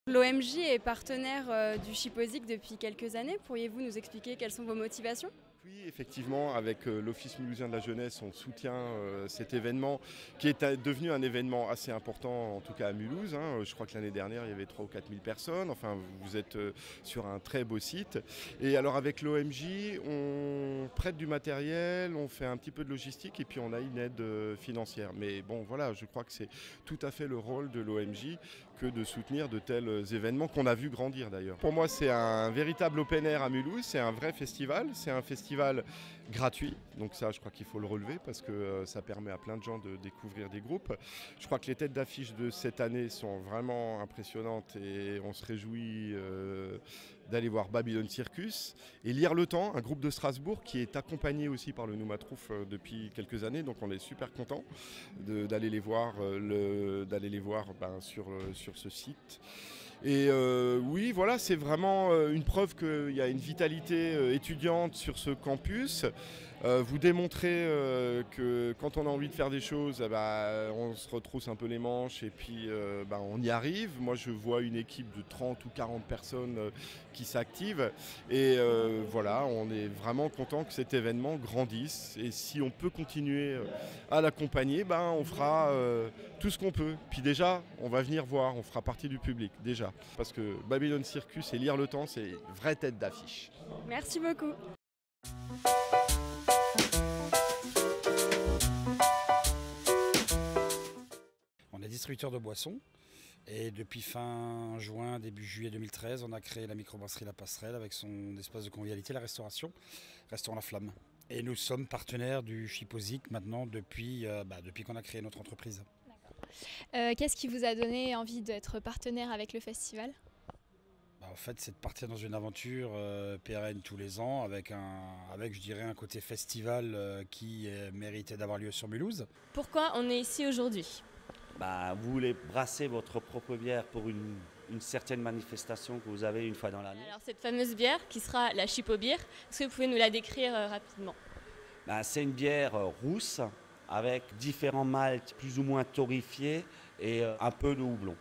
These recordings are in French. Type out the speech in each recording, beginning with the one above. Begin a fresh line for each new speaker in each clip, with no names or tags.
L'OMJ est partenaire du Chipozik depuis quelques années. Pourriez-vous nous expliquer quelles sont vos motivations ?
Oui, effectivement, avec l'Office mulhousien de la jeunesse, on soutient cet événement qui est devenu un événement assez important, en tout cas à Mulhouse. Je crois que l'année dernière, il y avait 3 ou 4 000 personnes. Enfin, vous êtes sur un très beau site. Et alors avec l'OMJ, on prête du matériel, on fait un petit peu de logistique et puis on a une aide financière. Mais bon, voilà, je crois que c'est tout à fait le rôle de l'OMJ que de soutenir de tels événements qu'on a vu grandir d'ailleurs. Pour moi, c'est un véritable open air à Mulhouse, c'est un vrai festival, c'est un festival gratuit, donc ça je crois qu'il faut le relever parce que ça permet à plein de gens de découvrir des groupes. Je crois que les têtes d'affiche de cette année sont vraiment impressionnantes et on se réjouit d'aller voir Babylon Circus et Lire le Temps, un groupe de Strasbourg qui est accompagné aussi par le Noumatrouf depuis quelques années, donc on est super content d'aller les voir, sur ce site. Et oui, voilà, c'est vraiment une preuve qu'il y a une vitalité étudiante sur ce campus. Vous démontrez que quand on a envie de faire des choses, on se retrousse un peu les manches et puis on y arrive. Moi, je vois une équipe de 30 ou 40 personnes qui s'activent. Et voilà, on est vraiment content que cet événement grandisse. Et si on peut continuer à l'accompagner, on fera tout ce qu'on peut. Puis déjà, on va venir voir, on fera partie du public, déjà. Parce que Babylon Circus et Lire le Temps, c'est une vraie tête d'affiche.
Merci beaucoup.
On est distributeur de boissons et depuis fin juin, début juillet 2013, on a créé la microbrasserie La Passerelle avec son espace de convivialité, la restauration, restaurant La Flamme. Et nous sommes partenaires du Chipozik maintenant depuis qu'on a créé notre entreprise.
Qu'est-ce qui vous a donné envie d'être partenaire avec le festival ?
En fait, c'est de partir dans une aventure pérenne tous les ans avec je dirais, un côté festival qui méritait d'avoir lieu sur Mulhouse.
Pourquoi on est ici aujourd'hui ?
Vous voulez brasser votre propre bière pour une certaine manifestation que vous avez une fois dans l'année.
Alors cette fameuse bière qui sera la Chipo Beer, est-ce que vous pouvez nous la décrire rapidement ?
C'est une bière rousse avec différents maltes plus ou moins torréfiés et un peu de houblon.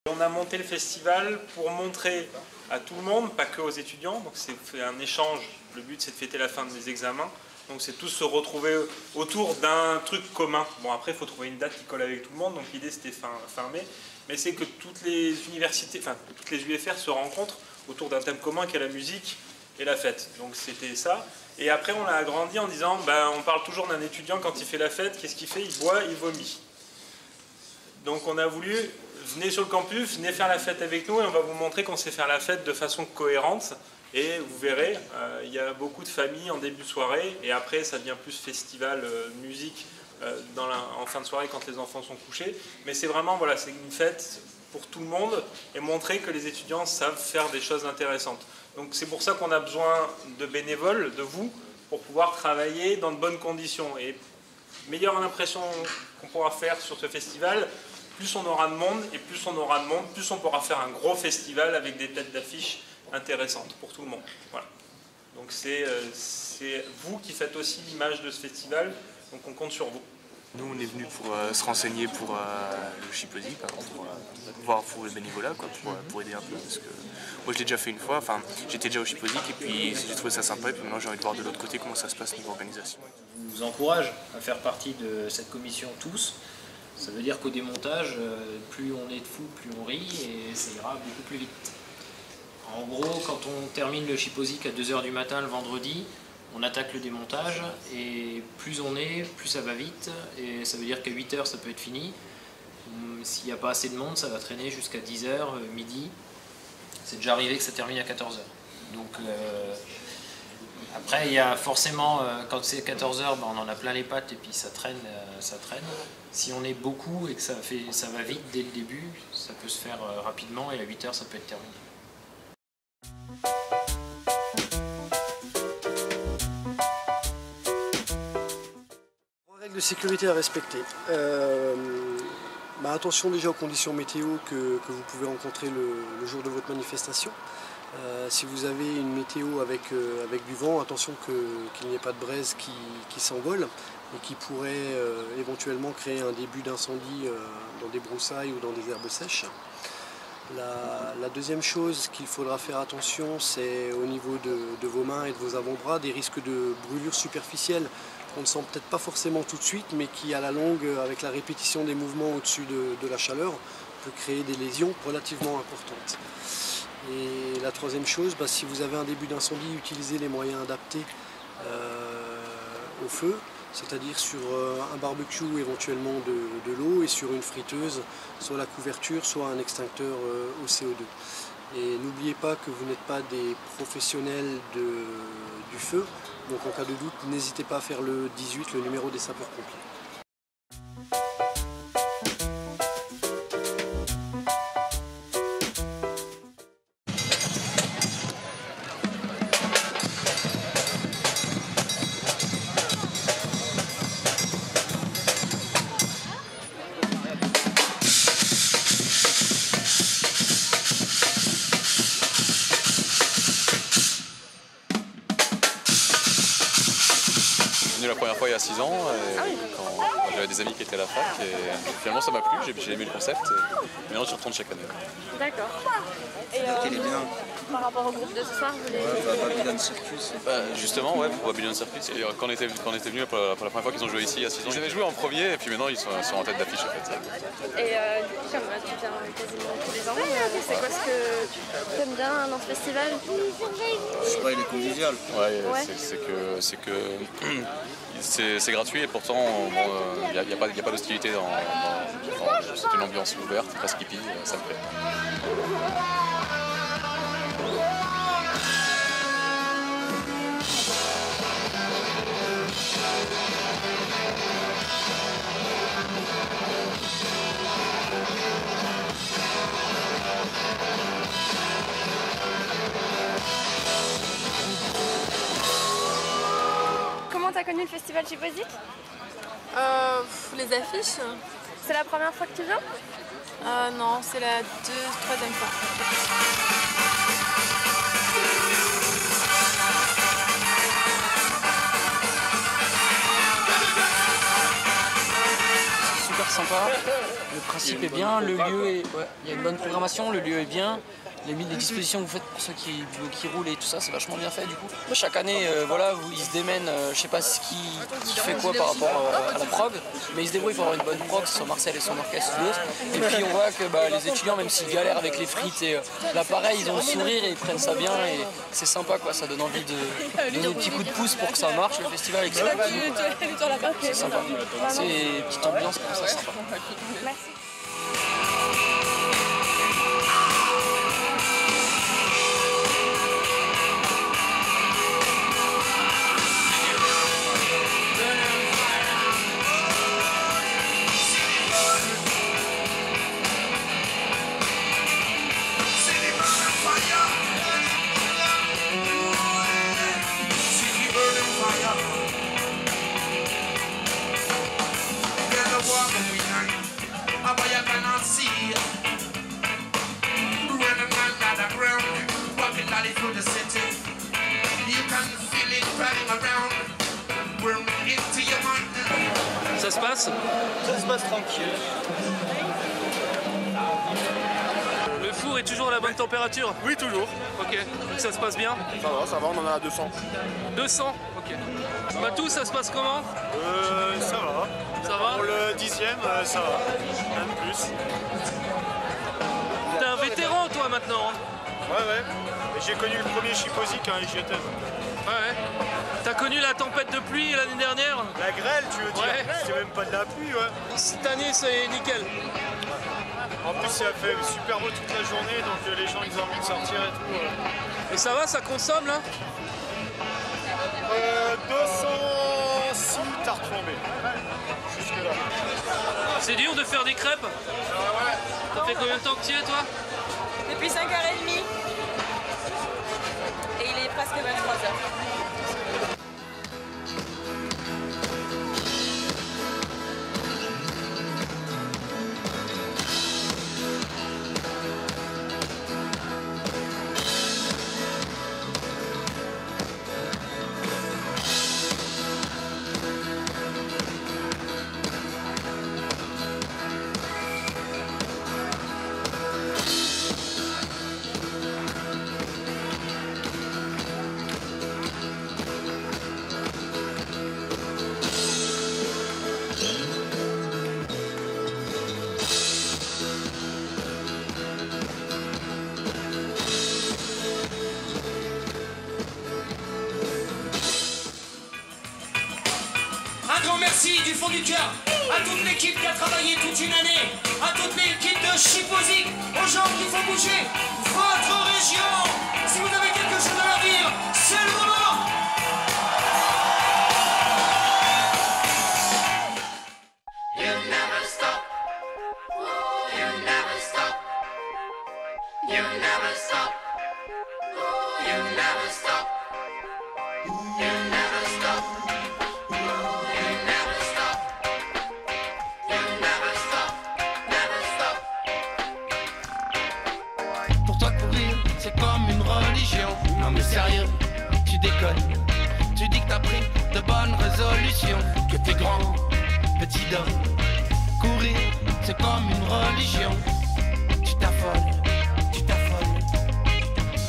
On a monté le festival pour montrer à tout le monde, pas que aux étudiants, donc c'est un échange. Le but c'est de fêter la fin des examens, donc c'est tous se retrouver autour d'un truc commun. Bon après il faut trouver une date qui colle avec tout le monde, donc l'idée c'était fin mai, mais c'est que toutes les universités, enfin toutes les UFR se rencontrent autour d'un thème commun qui est la musique et la fête. Donc c'était ça. Et après on a agrandi en disant, on parle toujours d'un étudiant quand il fait la fête, qu'est-ce qu'il fait? Il boit, il vomit. Donc on a voulu, venez sur le campus, venez faire la fête avec nous et on va vous montrer qu'on sait faire la fête de façon cohérente. Et vous verrez, il y a beaucoup de familles en début de soirée et après ça devient plus festival musique en fin de soirée quand les enfants sont couchés. Mais c'est vraiment, voilà, c'est une fête pour tout le monde et montrer que les étudiants savent faire des choses intéressantes. Donc c'est pour ça qu'on a besoin de bénévoles, de vous, pour pouvoir travailler dans de bonnes conditions. Et meilleure impression qu'on pourra faire sur ce festival, plus on aura de monde, et plus on aura de monde, plus on pourra faire un gros festival avec des têtes d'affiche intéressantes pour tout le monde. Voilà. Donc c'est vous qui faites aussi l'image de ce festival, donc on compte sur vous.
Nous, on est venus pour se renseigner pour le Chipozik, pour voir pour le bénévolat, quoi, pour aider un peu. Parce que moi, je l'ai déjà fait une fois, enfin, j'étais déjà au Chipozik et puis j'ai trouvé ça sympa. Et puis maintenant, j'ai envie de voir de l'autre côté comment ça se passe niveau organisation.
On vous encourage à faire partie de cette commission tous. Ça veut dire qu'au démontage, plus on est de fous, plus on rit et ça ira beaucoup plus vite. En gros, quand on termine le Chipozik à 2 h du matin le vendredi, on attaque le démontage et plus on est, plus ça va vite et ça veut dire qu'à 8 h ça peut être fini. S'il n'y a pas assez de monde, ça va traîner jusqu'à 10 h, midi. C'est déjà arrivé que ça termine à 14 h. Donc après il y a forcément, quand c'est 14 h, on en a plein les pattes et puis ça traîne, ça traîne. Si on est beaucoup et que ça va vite dès le début, ça peut se faire rapidement et à 8 h ça peut être terminé.
De sécurité à respecter. Attention déjà aux conditions météo que vous pouvez rencontrer le jour de votre manifestation. Si vous avez une météo avec du vent, attention qu'il n'y ait pas de braise qui s'envole et qui pourrait éventuellement créer un début d'incendie dans des broussailles ou dans des herbes sèches. La deuxième chose qu'il faudra faire attention, c'est au niveau de vos mains et de vos avant-bras, des risques de brûlures superficielles qu'on ne sent peut-être pas forcément tout de suite, mais qui à la longue, avec la répétition des mouvements au-dessus de la chaleur, peut créer des lésions relativement importantes. Et la troisième chose, si vous avez un début d'incendie, utilisez les moyens adaptés au feu, c'est-à-dire sur un barbecue éventuellement de l'eau et sur une friteuse, soit la couverture, soit un extincteur au CO2. Et n'oubliez pas que vous n'êtes pas des professionnels du feu, donc en cas de doute, n'hésitez pas à faire le 18, le numéro des sapeurs-pompiers.
La première fois il y a 6 ans, quand j'avais des amis qui étaient à la fac et finalement ça m'a plu, j'ai aimé le concept et maintenant je retourne chaque année.
D'accord. Et par rapport au groupe de ce soir, vous voulez...
Babylon Circus. Justement, ouais, pour Babylon Circus. Et quand on était venus pour la première fois qu'ils ont joué ici il y a 6 ans, ils avaient joué en premier et puis maintenant ils sont en tête d'affiche en fait.
Et du coup, comme tu viens quasiment tous les ans, c'est quoi ce que tu aimes bien dans ce festival?
Je sais pas, il est convivial.
Ouais. C'est gratuit et pourtant il n'y a pas d'hostilité c'est une ambiance ouverte, presque hippie, ça me plaît.
Comment t'as connu le festival Chipozik?
Les affiches.
C'est la première fois que tu viens?
Non, c'est la troisième fois.
Super sympa, le principe est bien, le lieu est... il y a une bonne programmation, le lieu est bien. Les dispositions que vous faites pour ceux qui roulent et tout ça, c'est vachement bien fait du coup. Chaque année, ils se démènent, je sais pas qui fait quoi par rapport à la prog, mais ils se débrouillent pour avoir une bonne prog, que ce soit Marcel et son orchestre ou d'autres. Et puis on voit que les étudiants, même s'ils galèrent avec les frites et l'appareil, ils ont le sourire et ils prennent ça bien et c'est sympa quoi, ça donne envie de donner des petits coups de pouce pour que ça marche le festival et que c'est sympa. C'est une petite ambiance comme ça, sympa.
Merci.
Ça se
se passe?
Ça se passe tranquille.
Le four est toujours à la bonne température?
Oui, toujours.
Ok, donc ça se passe bien?
Ça va, on en a 200.
200? Ok. Matou, ça se passe comment?
Ça va.
Ça va?
Pour le 10e, ça va. Même plus.
T'es un vétéran toi maintenant, hein?
Ouais. Et j'ai connu le premier Chipozik, hein, j'y étais.
Ouais. T'as connu la tempête de pluie l'année dernière?
La grêle, tu veux dire?
Ouais.
C'est même pas de la pluie, ouais.
Cette année, c'est nickel.
En plus, ça fait super beau toute la journée, donc les gens, ils ont envie de sortir et tout.
Et ça va, ça consomme, là?
206 tartes flambées. Jusque-là.
C'est dur de faire des crêpes?
Ouais.
Ça fait combien de temps que tu y es, toi?
Depuis 5h30. Et il est presque 23h.
Un grand merci du fond du cœur à toute l'équipe qui a travaillé toute une année, à toute l'équipe de Chipozik, aux gens qui font bouger votre région. Si vous avez quelque chose à leur dire, c'est le moment. You never stop. You never stop. You never stop. You never stop. You never stop.
C'est comme une religion. Non mais sérieux, tu déconnes. Tu dis que t'as pris de bonnes résolutions, que t'es grand, petit homme. Courir, c'est comme une religion. Tu t'affoles,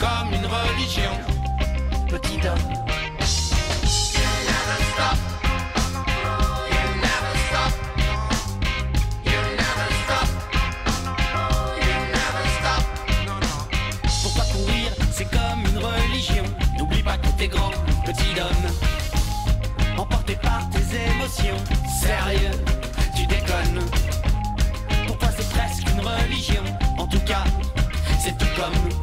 comme une religion, petit homme.
N'oublie pas que t'es grand, petit homme, emporté par tes émotions. Sérieux, tu déconnes. Pour toi c'est presque une religion. En tout cas, c'est tout comme